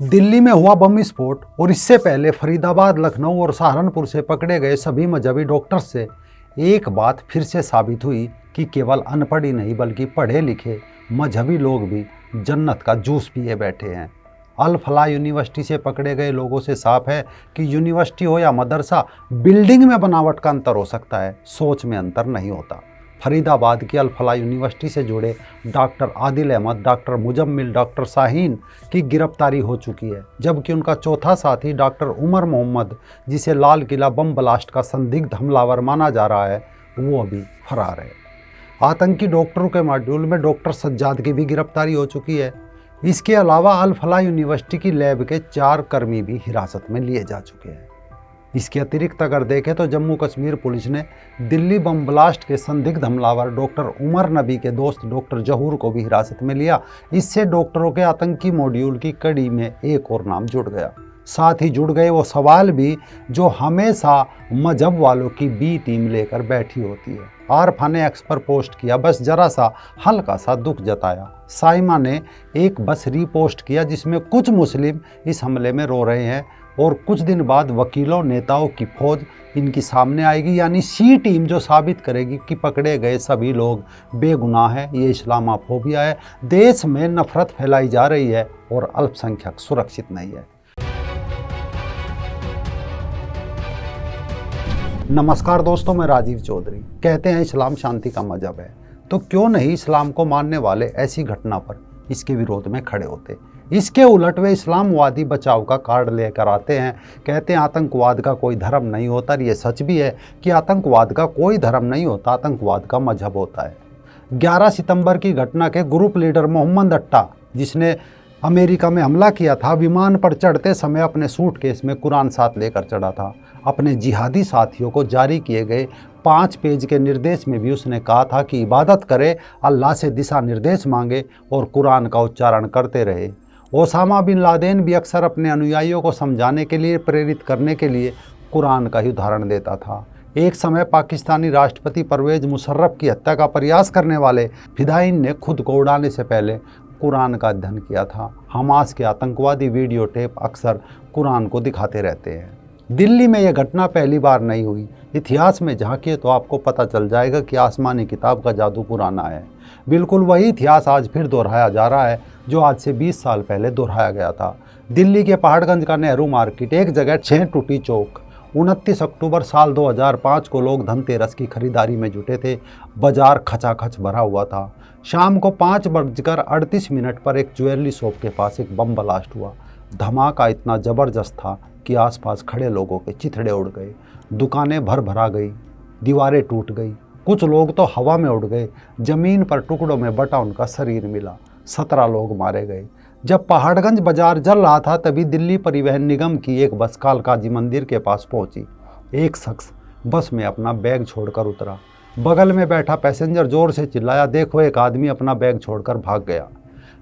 दिल्ली में हुआ बम विस्फोट और इससे पहले फरीदाबाद, लखनऊ और सहारनपुर से पकड़े गए सभी मजहबी डॉक्टर से एक बात फिर से साबित हुई कि केवल अनपढ़ ही नहीं बल्कि पढ़े लिखे मजहबी लोग भी जन्नत का जूस पिए बैठे हैं। अल फलाह यूनिवर्सिटी से पकड़े गए लोगों से साफ है कि यूनिवर्सिटी हो या मदरसा, बिल्डिंग में बनावट का अंतर हो सकता है, सोच में अंतर नहीं होता। फरीदाबाद की अल फलाह यूनिवर्सिटी से जुड़े doctor Adil Ahmed, doctor Muzammil, doctor Shaheen की गिरफ्तारी हो चुकी है, जबकि उनका चौथा साथी डॉक्टर उमर मोहम्मद, जिसे लाल किला बम ब्लास्ट का संदिग्ध हमलावर माना जा रहा है, वो अभी फरार है। आतंकी डॉक्टरों के मॉड्यूल में डॉक्टर सज्जाद की भी गिरफ्तारी हो चुकी है। इसके अलावा अल फलाह यूनिवर्सिटी की लैब के 4 कर्मी भी हिरासत में लिए जा चुके हैं। इसके अतिरिक्त अगर देखें तो जम्मू कश्मीर पुलिस ने दिल्ली बम ब्लास्ट के संदिग्ध हमलावर डॉक्टर उमर नबी के दोस्त डॉक्टर जहूर को भी हिरासत में लिया। इससे डॉक्टरों के आतंकी मॉड्यूल की कड़ी में एक और नाम जुड़ गया। साथ ही जुड़ गए वो सवाल भी जो हमेशा मजहब वालों की बी टीम लेकर बैठी होती है। आरफा ने एक्स पर पोस्ट किया, बस जरा सा हल्का सा दुख जताया। साइमा ने एक बस रीपोस्ट किया जिसमें कुछ मुस्लिम इस हमले में रो रहे हैं और कुछ दिन बाद वकीलों नेताओं की फौज इनकी सामने आएगी, यानी सी टीम जो साबित करेगी कि पकड़े गए सभी लोग बेगुनाह हैं। ये इस्लामाफोबिया है, देश में नफरत फैलाई जा रही है और अल्पसंख्यक सुरक्षित नहीं है। नमस्कार दोस्तों, मैं राजीव चौधरी। कहते हैं इस्लाम शांति का मजहब है, तो क्यों नहीं इस्लाम को मानने वाले ऐसी घटना पर इसके विरोध में खड़े होते। इसके उलट वे इस्लामवादी बचाव का कार्ड लेकर आते हैं, कहते हैं आतंकवाद का कोई धर्म नहीं होता। ये सच भी है कि आतंकवाद का कोई धर्म नहीं होता, आतंकवाद का मजहब होता है। 11 सितंबर की घटना के ग्रुप लीडर मोहम्मद अट्टा, जिसने अमेरिका में हमला किया था, विमान पर चढ़ते समय अपने सूटकेस में कुरान साथ लेकर चढ़ा था। अपने जिहादी साथियों को जारी किए गए 5 पेज के निर्देश में भी उसने कहा था कि इबादत करे, अल्लाह से दिशा निर्देश मांगे और कुरान का उच्चारण करते रहे। ओसामा बिन लादेन भी अक्सर अपने अनुयायियों को समझाने के लिए, प्रेरित करने के लिए कुरान का ही उदाहरण देता था। एक समय पाकिस्तानी राष्ट्रपति परवेज मुशर्रफ की हत्या का प्रयास करने वाले फिदायीन ने खुद को उड़ाने से पहले कुरान का अध्ययन किया था। हमास के आतंकवादी वीडियो टेप अक्सर कुरान को दिखाते रहते हैं। दिल्ली में यह घटना पहली बार नहीं हुई। इतिहास में झांकिए तो आपको पता चल जाएगा कि आसमानी किताब का जादू पुराना है। बिल्कुल वही इतिहास आज फिर दोहराया जा रहा है जो आज से 20 साल पहले दोहराया गया था। दिल्ली के पहाड़गंज का नेहरू मार्केट, एक जगह 6 टूटी चौक। 29 अक्टूबर साल 2005 को लोग धनतेरस की खरीदारी में जुटे थे। बाजार खचाखच भरा हुआ था। शाम को 5:38 पर एक ज्वेलरी शॉप के पास एक बम ब्लास्ट हुआ। धमाका इतना ज़बरदस्त था कि आसपास खड़े लोगों के चिथड़े उड़ गए, दुकानें भरा गई, दीवारें टूट गई, कुछ लोग तो हवा में उड़ गए, जमीन पर टुकड़ों में बटा उनका शरीर मिला। 17 लोग मारे गए। जब पहाड़गंज बाजार जल रहा था तभी दिल्ली परिवहन निगम की एक बस कालकाजी मंदिर के पास पहुंची। एक शख्स बस में अपना बैग छोड़कर उतरा। बगल में बैठा पैसेंजर जोर से चिल्लाया, देखो एक आदमी अपना बैग छोड़कर भाग गया।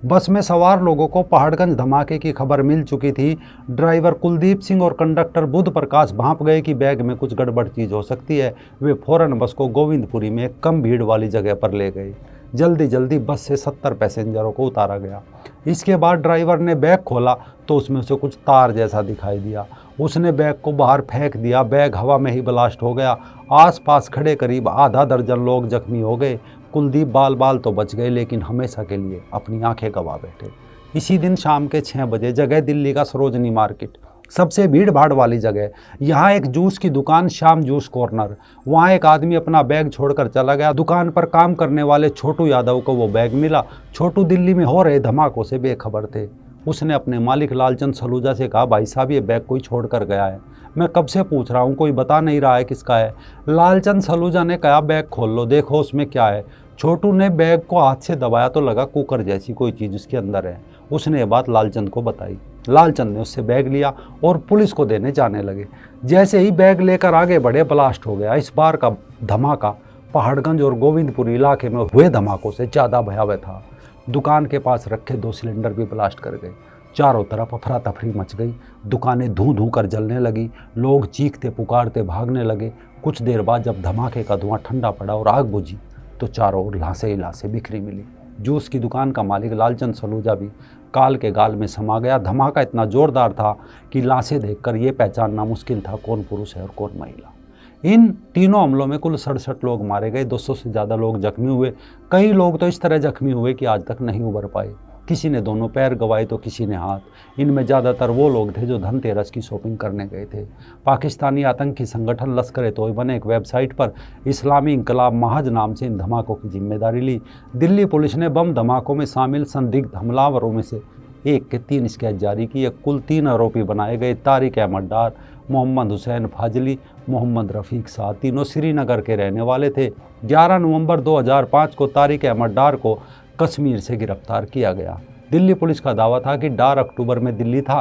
बस में सवार लोगों को पहाड़गंज धमाके की खबर मिल चुकी थी। ड्राइवर कुलदीप सिंह और कंडक्टर बुध प्रकाश भांप गए कि बैग में कुछ गड़बड़ चीज़ हो सकती है। वे फौरन बस को गोविंदपुरी में कम भीड़ वाली जगह पर ले गए। जल्दी बस से 70 पैसेंजरों को उतारा गया। इसके बाद ड्राइवर ने बैग खोला तो उसमें से कुछ तार जैसा दिखाई दिया। उसने बैग को बाहर फेंक दिया। बैग हवा में ही ब्लास्ट हो गया। आसपास खड़े करीब आधा दर्जन लोग जख्मी हो गए। कुलदीप बाल तो बच गए, लेकिन हमेशा के लिए अपनी आंखें गंवा बैठे। इसी दिन शाम के 6 बजे जगह दिल्ली का सरोजनी मार्केट, सबसे भीड़ भाड़ वाली जगह। यहाँ एक जूस की दुकान, श्याम जूस कॉर्नर। वहाँ एक आदमी अपना बैग छोड़कर चला गया। दुकान पर काम करने वाले छोटू यादव को वो बैग मिला। छोटू दिल्ली में हो रहे धमाकों से बेखबर थे। उसने अपने मालिक लालचंद सलूजा से कहा, भाई साहब ये बैग कोई छोड़ कर गया है, मैं कब से पूछ रहा हूँ, कोई बता नहीं रहा है किसका है। लालचंद सलूजा ने कहा, बैग खोल लो, देखो उसमें क्या है। छोटू ने बैग को हाथ से दबाया तो लगा कुकर जैसी कोई चीज़ उसके अंदर है। उसने ये बात लालचंद को बताई। लालचंद ने उससे बैग लिया और पुलिस को देने जाने लगे। जैसे ही बैग लेकर आगे बढ़े, ब्लास्ट हो गया। इस बार का धमाका पहाड़गंज और गोविंदपुरी इलाके में हुए धमाकों से ज़्यादा भयावह था। दुकान के पास रखे 2 सिलेंडर भी ब्लास्ट कर गए। चारों तरफ अफरा तफरी मच गई। दुकानें धूं कर जलने लगी। लोग चीखते पुकारते भागने लगे। कुछ देर बाद जब धमाके का धुआं ठंडा पड़ा और आग बुझी तो चारों ओर लाशें ही लाशें बिखरी मिली। जूस की दुकान का मालिक लालचंद सलूजा भी काल के गाल में समा गया। धमाका इतना जोरदार था कि लाशें देखकर ये पहचानना मुश्किल था कौन पुरुष है और कौन महिला। इन तीनों हमलों में कुल 67 लोग मारे गए, 200 से ज़्यादा लोग जख्मी हुए। कई लोग तो इस तरह जख्मी हुए कि आज तक नहीं उबर पाए। किसी ने दोनों पैर गंवाए तो किसी ने हाथ। इनमें ज़्यादातर वो लोग थे जो धनतेरस की शॉपिंग करने गए थे। पाकिस्तानी आतंकी संगठन लश्कर-ए-तोयबा ने एक वेबसाइट पर इस्लामी इंकलाब महज नाम से इन धमाकों की जिम्मेदारी ली। दिल्ली पुलिस ने बम धमाकों में शामिल संदिग्ध हमलावरों में से एक के 3 स्केच जारी किए। कुल 3 आरोपी बनाए गए। तारिक अहमद डार, मोहम्मद हुसैन फाजली, मोहम्मद रफ़ीक साहब, तीनों श्रीनगर के रहने वाले थे। 11 नवंबर 2005 को तारिक अहमद डार को कश्मीर से गिरफ्तार किया गया। दिल्ली पुलिस का दावा था कि डार अक्टूबर में दिल्ली था,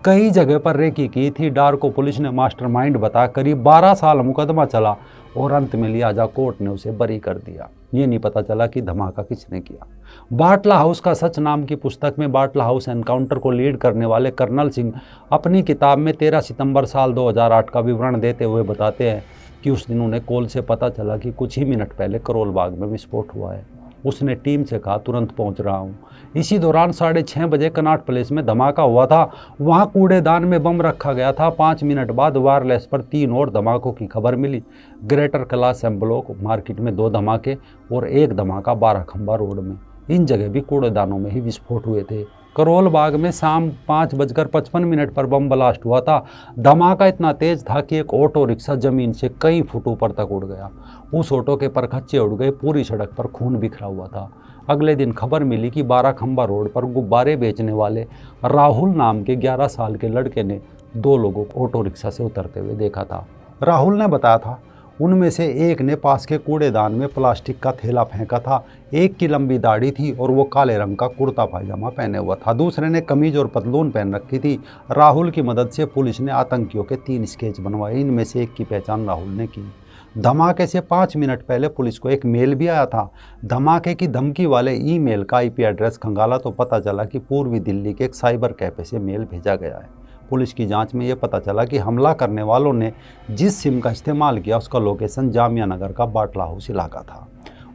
कई जगह पर रेकी की थी। डार को पुलिस ने मास्टरमाइंड बता करीब 12 साल मुकदमा चला और अंत में लिहाजा कोर्ट ने उसे बरी कर दिया। ये नहीं पता चला कि धमाका किसने किया। बाटला हाउस का सच नाम की पुस्तक में बाटला हाउस एनकाउंटर को लीड करने वाले कर्नल सिंह अपनी किताब में 13 सितंबर साल 2008 का विवरण देते हुए बताते हैं कि उस दिन उन्हें कॉल से पता चला कि कुछ ही मिनट पहले करोल बाग में विस्फोट हुआ है। उसने टीम से कहा तुरंत पहुंच रहा हूं। इसी दौरान 6:30 बजे कनॉट प्लेस में धमाका हुआ था। वहां कूड़ेदान में बम रखा गया था। 5 मिनट बाद वायरलेस पर 3 और धमाकों की खबर मिली। Greater Kailash M block market में 2 धमाके और 1 धमाका 12 खंबा रोड में। इन जगह भी कूड़ेदानों में ही विस्फोट हुए थे। करोल बाग में शाम 5:55 पर बम ब्लास्ट हुआ था। धमाका इतना तेज था कि एक ऑटो रिक्शा जमीन से कई फुट ऊपर तक उड़ गया। उस ऑटो के परखच्चे उड़ गए। पूरी सड़क पर खून बिखरा हुआ था। अगले दिन खबर मिली कि 12 खंबा रोड पर गुब्बारे बेचने वाले राहुल नाम के 11 साल के लड़के ने 2 लोगों को ऑटो रिक्शा से उतरते हुए देखा था। राहुल ने बताया था उनमें से एक ने पास के कूड़ेदान में प्लास्टिक का थैला फेंका था। एक की लंबी दाढ़ी थी और वो काले रंग का कुर्ता पायजामा पहने हुआ था। दूसरे ने कमीज और पतलून पहन रखी थी। राहुल की मदद से पुलिस ने आतंकियों के 3 स्केच बनवाए। इनमें से एक की पहचान राहुल ने की। धमाके से 5 मिनट पहले पुलिस को एक मेल भी आया था। धमाके की धमकी वाले ईमेल का IP एड्रेस खंगाला तो पता चला कि पूर्वी दिल्ली के एक साइबर कैफे से मेल भेजा गया है। पुलिस की जांच में ये पता चला कि हमला करने वालों ने जिस सिम का इस्तेमाल किया उसका लोकेशन जामिया नगर का बाटला हाउस इलाका था।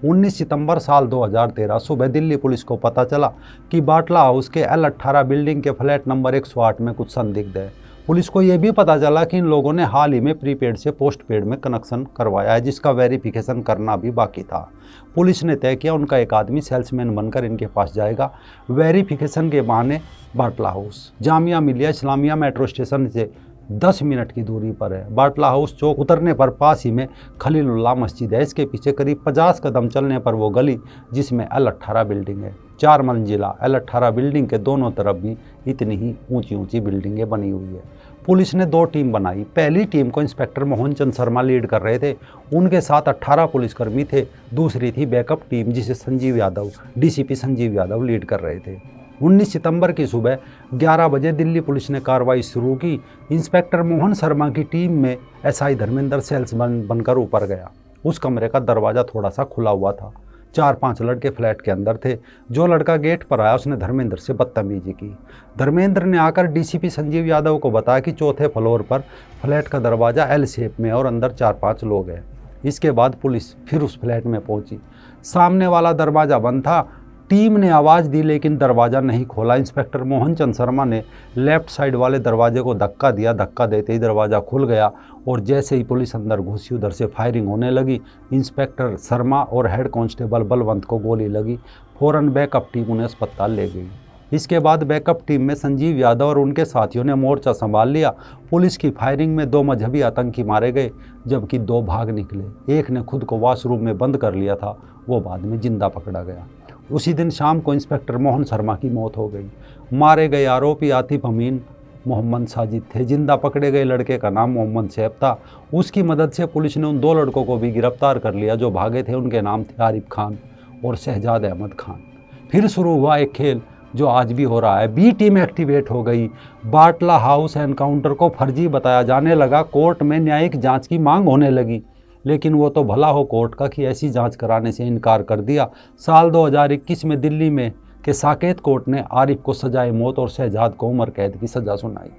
19 सितंबर साल 2013 सुबह दिल्ली पुलिस को पता चला कि बाटला हाउस के L18 बिल्डिंग के फ्लैट नंबर 108 में कुछ संदिग्ध है। पुलिस को यह भी पता चला कि इन लोगों ने हाल ही में प्रीपेड से पोस्टपेड में कनेक्शन करवाया है, जिसका वेरिफिकेशन करना भी बाकी था। पुलिस ने तय किया उनका एक आदमी सेल्समैन बनकर इनके पास जाएगा। वेरिफिकेशन के बहाने बाटला house Jamia Millia Islamia metro station से 10 मिनट की दूरी पर है। बाटला हाउस चौक उतरने पर पास ही में खलीलुल्लाह मस्जिद है। इसके पीछे करीब 50 कदम चलने पर वो गली जिसमें L18 बिल्डिंग है। 4 मंजिला L18 बिल्डिंग के दोनों तरफ भी इतनी ही ऊंची ऊंची बिल्डिंगें बनी हुई है। पुलिस ने 2 टीम बनाई। पहली टीम को इंस्पेक्टर मोहन चंद शर्मा लीड कर रहे थे। उनके साथ 18 पुलिसकर्मी थे। दूसरी थी बैकअप टीम जिसे संजीव यादव DCP संजीव यादव लीड कर रहे थे। 19 सितंबर की सुबह 11 बजे दिल्ली पुलिस ने कार्रवाई शुरू की। इंस्पेक्टर मोहन शर्मा की टीम में SI धर्मेंद्र सेल्समैन बनकर ऊपर गया। उस कमरे का दरवाज़ा थोड़ा सा खुला हुआ था। 4-5 लड़के फ्लैट के अंदर थे। जो लड़का गेट पर आया उसने धर्मेंद्र से बदतमीजी की। धर्मेंद्र ने आकर DCP संजीव यादव को बताया कि 4थे फ्लोर पर फ्लैट का दरवाज़ा L शेप में और अंदर 4-5 लोग हैं। इसके बाद पुलिस फिर उस फ्लैट में पहुंची। सामने वाला दरवाज़ा बंद था। टीम ने आवाज़ दी लेकिन दरवाज़ा नहीं खोला। इंस्पेक्टर मोहन चंद शर्मा ने लेफ्ट साइड वाले दरवाजे को धक्का दिया। धक्का देते ही दरवाज़ा खुल गया और जैसे ही पुलिस अंदर घुसी उधर से फायरिंग होने लगी। इंस्पेक्टर शर्मा और हेड कांस्टेबल बलवंत को गोली लगी। फ़ौरन बैकअप टीम उन्हें अस्पताल ले गई। इसके बाद बैकअप टीम में संजीव यादव और उनके साथियों ने मोर्चा संभाल लिया। पुलिस की फायरिंग में 2 मजहबी आतंकी मारे गए जबकि 2 भाग निकले। एक ने खुद को वॉशरूम में बंद कर लिया था, वो बाद में जिंदा पकड़ा गया। उसी दिन शाम को इंस्पेक्टर मोहन शर्मा की मौत हो गई। मारे गए आरोपी आतिफ अमीन मोहम्मद साजिद थे। जिंदा पकड़े गए लड़के का नाम मोहम्मद सैफ था। उसकी मदद से पुलिस ने उन 2 लड़कों को भी गिरफ्तार कर लिया जो भागे थे। उनके नाम थे आरिफ खान और शहजाद अहमद खान। फिर शुरू हुआ एक खेल जो आज भी हो रहा है। B टीम एक्टिवेट हो गई। बाटला हाउस एनकाउंटर को फर्जी बताया जाने लगा। कोर्ट में न्यायिक जांच की मांग होने लगी लेकिन वो तो भला हो कोर्ट का कि ऐसी जांच कराने से इनकार कर दिया। साल 2021 में दिल्ली में के साकेत कोर्ट ने आरिफ को सजाए मौत और शहजाद को उम्र कैद की सज़ा सुनाई।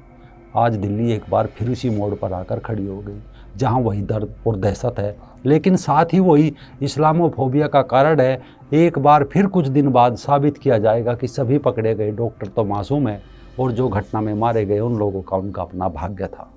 आज दिल्ली एक बार फिर उसी मोड़ पर आकर खड़ी हो गई। जहां वही दर्द और दहशत है, लेकिन साथ ही वही इस्लामोफोबिया का कारण है। एक बार फिर कुछ दिन बाद साबित किया जाएगा कि सभी पकड़े गए डॉक्टर तो मासूम हैं और जो घटना में मारे गए उन लोगों का उनका अपना भाग्य था।